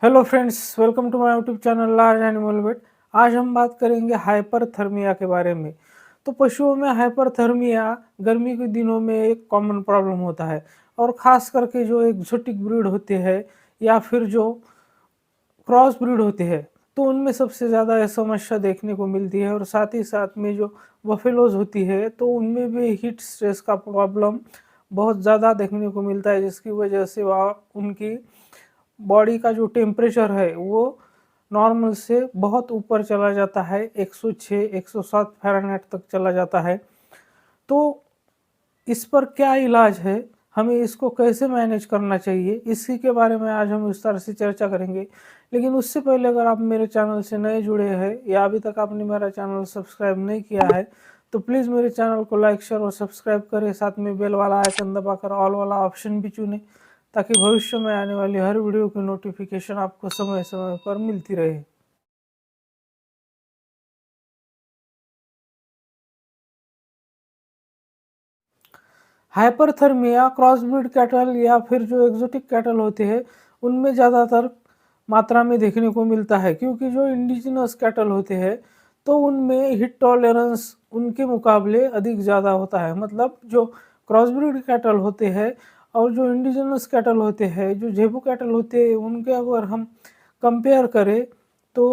Hello friends, welcome to my YouTube channel large animal vet. आज हम बात करेंगे हाइपरथर्मिया के बारे में। तो पशुओं में हाइपरथर्मिया गर्मी के दिनों में एक कॉमन प्रॉब्लम होता है और ख़ास करके जो एक्सोटिक ब्रीड होते हैं या फिर जो क्रॉस ब्रीड होते हैं तो उनमें सबसे ज़्यादा यह समस्या देखने को मिलती है। और साथ ही साथ में जो बफेलोज होती है तो उनमें भी हीट स्ट्रेस का प्रॉब्लम बहुत ज़्यादा देखने को मिलता है, जिसकी वजह से वह उनकी बॉडी का जो टेम्परेचर है वो नॉर्मल से बहुत ऊपर चला जाता है, 106 107 फ़ारेनहाइट तक चला जाता है। तो इस पर क्या इलाज है, हमें इसको कैसे मैनेज करना चाहिए, इसी के बारे में आज हम विस्तार से चर्चा करेंगे। लेकिन उससे पहले अगर आप मेरे चैनल से नए जुड़े हैं या अभी तक आपने मेरा चैनल सब्सक्राइब नहीं किया है तो प्लीज़ मेरे चैनल को लाइक शेयर और सब्सक्राइब करें। साथ में बेल वाला आइकन दबाकर ऑल वाला ऑप्शन भी चुनें ताकि भविष्य में आने वाली हर वीडियो की नोटिफिकेशन आपको समय समय पर मिलती रहे। हाइपरथर्मिया क्रॉसब्रीड कैटल या फिर जो एक्जोटिक कैटल होते हैं उनमें ज़्यादातर मात्रा में देखने को मिलता है, क्योंकि जो इंडिजिनस कैटल होते हैं तो उनमें हीट टॉलरेंस उनके मुकाबले अधिक ज़्यादा होता है। मतलब जो क्रॉसब्रीड कैटल होते हैं और जो इंडिजिनस कैटल होते हैं, जो जेबू कैटल होते हैं, उनके अगर हम कंपेयर करें तो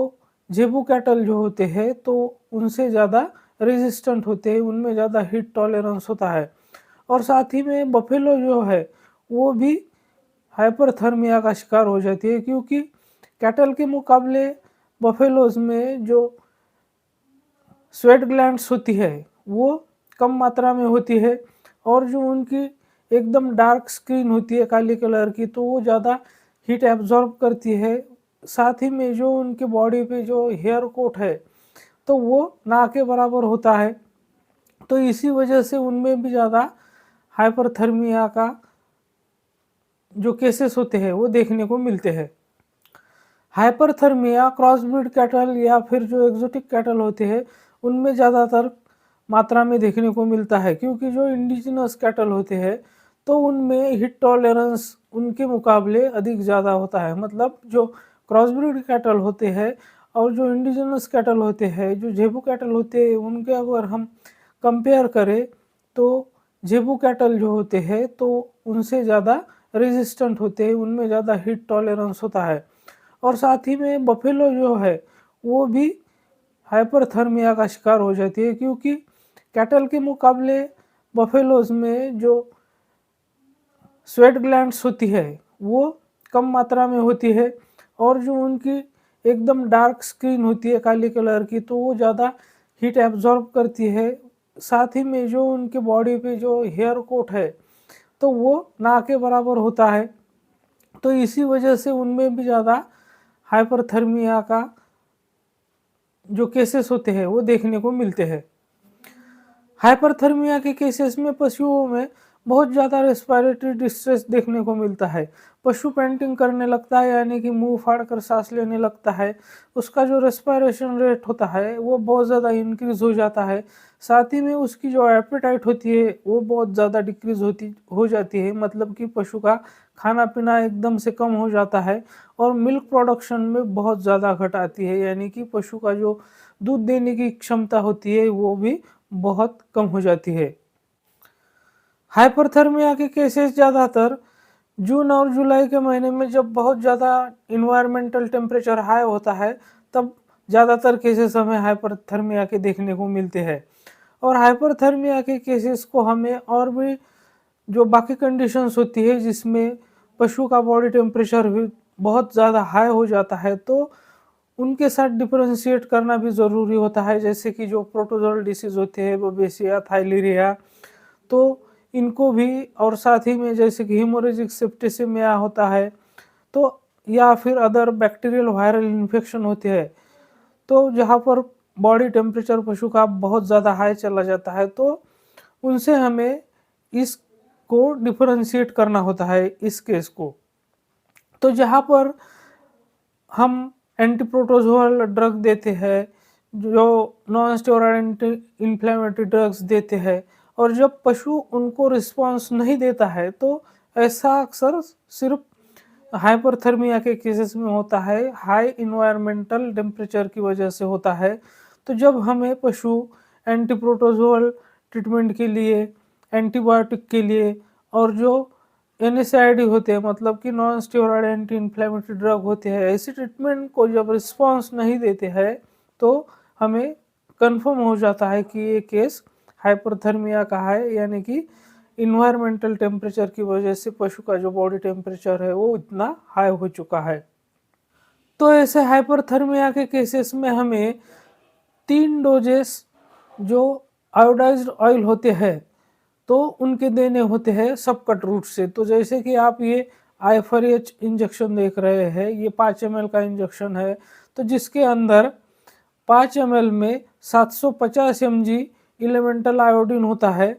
जेबू कैटल जो होते हैं तो उनसे ज़्यादा रेजिस्टेंट होते हैं, उनमें ज़्यादा हीट टॉलरेंस होता है। और साथ ही में बफेलो जो है वो भी हाइपरथर्मिया का शिकार हो जाती है, क्योंकि कैटल के मुकाबले बफेलोज में जो स्वेट ग्लैंड्स होती है वो कम मात्रा में होती है और जो उनकी एकदम डार्क स्किन होती है काली कलर की तो वो ज़्यादा हीट एब्जॉर्ब करती है। साथ ही में जो उनके बॉडी पे जो हेयर कोट है तो वो ना के बराबर होता है, तो इसी वजह से उनमें भी ज़्यादा हाइपरथर्मिया का जो केसेस होते हैं वो देखने को मिलते हैं। हाइपरथर्मिया क्रॉसब्रीड कैटल या फिर जो एक्जोटिक कैटल होते हैं उनमें ज़्यादातर मात्रा में देखने को मिलता है, क्योंकि जो इंडिजिनस कैटल होते हैं तो उनमें हीट टॉलरेंस उनके मुकाबले अधिक ज़्यादा होता है। मतलब जो क्रॉसब्रीड कैटल होते हैं और जो इंडिजिनस कैटल होते हैं, जो जेबू कैटल होते हैं, उनके अगर हम कंपेयर करें तो जेबू कैटल जो होते हैं तो उनसे ज़्यादा रेजिस्टेंट होते हैं, उनमें ज़्यादा हीट टॉलरेंस होता है। और साथ ही में बफेलो जो है वो भी हाइपरथर्मिया का शिकार हो जाती है, क्योंकि कैटल के मुकाबले बफेलोज में जो स्वेट ग्लैंड्स होती है वो कम मात्रा में होती है और जो उनकी एकदम डार्क स्किन होती है काली कलर की तो वो ज़्यादा हीट एब्जॉर्ब करती है। साथ ही में जो उनके बॉडी पे जो हेयर कोट है तो वो ना के बराबर होता है, तो इसी वजह से उनमें भी ज़्यादा हाइपरथर्मिया का जो केसेस होते हैं वो देखने को मिलते हैं। हाइपरथर्मिया के केसेस में पशुओं में बहुत ज़्यादा रेस्पिरेटरी डिस्ट्रेस देखने को मिलता है। पशु पैंटिंग करने लगता है, यानी कि मुंह फाड़ कर सांस लेने लगता है। उसका जो रेस्पिरेशन रेट होता है वो बहुत ज़्यादा इंक्रीज़ हो जाता है। साथ ही में उसकी जो एपेटाइट होती है वो बहुत ज़्यादा डिक्रीज़ हो जाती है। मतलब कि पशु का खाना पीना एकदम से कम हो जाता है और मिल्क प्रोडक्शन में बहुत ज़्यादा घट आती है, यानी कि पशु का जो दूध देने की क्षमता होती है वो भी बहुत कम हो जाती है। हाइपरथर्मिया के केसेस ज़्यादातर जून और जुलाई के महीने में जब बहुत ज़्यादा इन्वायरमेंटल टेम्परेचर हाई होता है तब ज़्यादातर केसेस हमें हाइपरथर्मिया के देखने को मिलते हैं। और हाइपरथर्मिया के केसेस को हमें और भी जो बाकी कंडीशंस होती है जिसमें पशु का बॉडी टेम्परेचर भी बहुत ज़्यादा हाई हो जाता है तो उनके साथ डिफरेंशिएट करना भी ज़रूरी होता है। जैसे कि जो प्रोटोजोअल डिसीज़ होते हैं बबेसिया, थाइलीरिया, तो इनको भी, और साथ ही में जैसे कि हेमोरेजिक सेप्टिसिमिया होता है तो या फिर अदर बैक्टीरियल वायरल इन्फेक्शन होते हैं तो जहाँ पर बॉडी टेम्परेचर पशु का बहुत ज़्यादा हाई चला जाता है तो उनसे हमें इसको डिफरेंशिएट करना होता है इस केस को। तो जहाँ पर हम एंटी प्रोटोजोअल ड्रग देते हैं, जो non steroid anti inflammatory drugs देते हैं, और जब पशु उनको रिस्पॉन्स नहीं देता है तो ऐसा अक्सर सिर्फ हाइपरथर्मिया के केसेस में होता है, हाई इन्वायरमेंटल टेम्परेचर की वजह से होता है। तो जब हमें पशु एंटीप्रोटोज़ोअल ट्रीटमेंट के लिए, एंटीबायोटिक के लिए और जो एनएसएआईडी होते हैं, मतलब कि non steroid anti inflammatory drug होते हैं, ऐसी ट्रीटमेंट को जब रिस्पॉन्स नहीं देते हैं तो हमें कंफर्म हो जाता है कि ये केस हाइपरथर्मिया का है, यानी कि इन्वायरमेंटल टेम्परेचर की वजह से पशु का जो बॉडी टेम्परेचर है वो इतना हाई हो चुका है। तो ऐसे हाइपरथर्मिया के केसेस में हमें 3 डोजेस जो आयोडाइज्ड ऑयल होते हैं तो उनके देने होते हैं सबकट रूट से। तो जैसे कि आप ये आईएफआरएच इंजेक्शन देख रहे हैं, ये 5 ml का इंजेक्शन है, तो जिसके अंदर 5 ml में 750 mg एलिमेंटल आयोडीन होता है।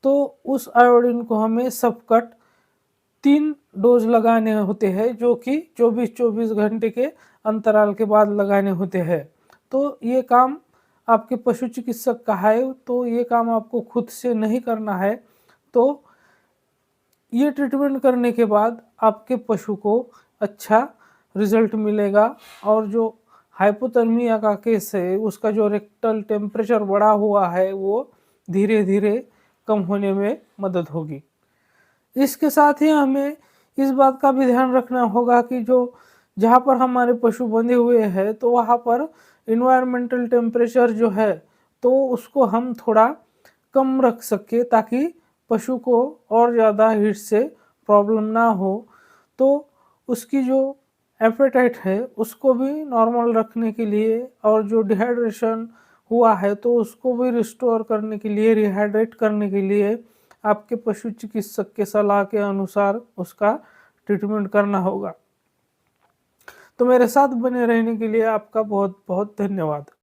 तो उस आयोडीन को हमें सबकट 3 डोज लगाने होते हैं, जो कि 24-24 घंटे के अंतराल के बाद लगाने होते हैं। तो ये काम आपके पशु चिकित्सक का है, तो ये काम आपको खुद से नहीं करना है। तो ये ट्रीटमेंट करने के बाद आपके पशु को अच्छा रिजल्ट मिलेगा और जो हाइपोथर्मिया का केस है उसका जो रेक्टल टेम्परेचर बढ़ा हुआ है वो धीरे धीरे कम होने में मदद होगी। इसके साथ ही हमें इस बात का भी ध्यान रखना होगा कि जो जहाँ पर हमारे पशु बंधे हुए हैं तो वहाँ पर इन्वायरमेंटल टेम्परेचर जो है तो उसको हम थोड़ा कम रख सके, ताकि पशु को और ज़्यादा हीट से प्रॉब्लम ना हो। तो उसकी जो एपेटाइट है उसको भी नॉर्मल रखने के लिए और जो डिहाइड्रेशन हुआ है तो उसको भी रिस्टोर करने के लिए, रिहाइड्रेट करने के लिए आपके पशु चिकित्सक के सलाह के अनुसार उसका ट्रीटमेंट करना होगा। तो मेरे साथ बने रहने के लिए आपका बहुत बहुत धन्यवाद।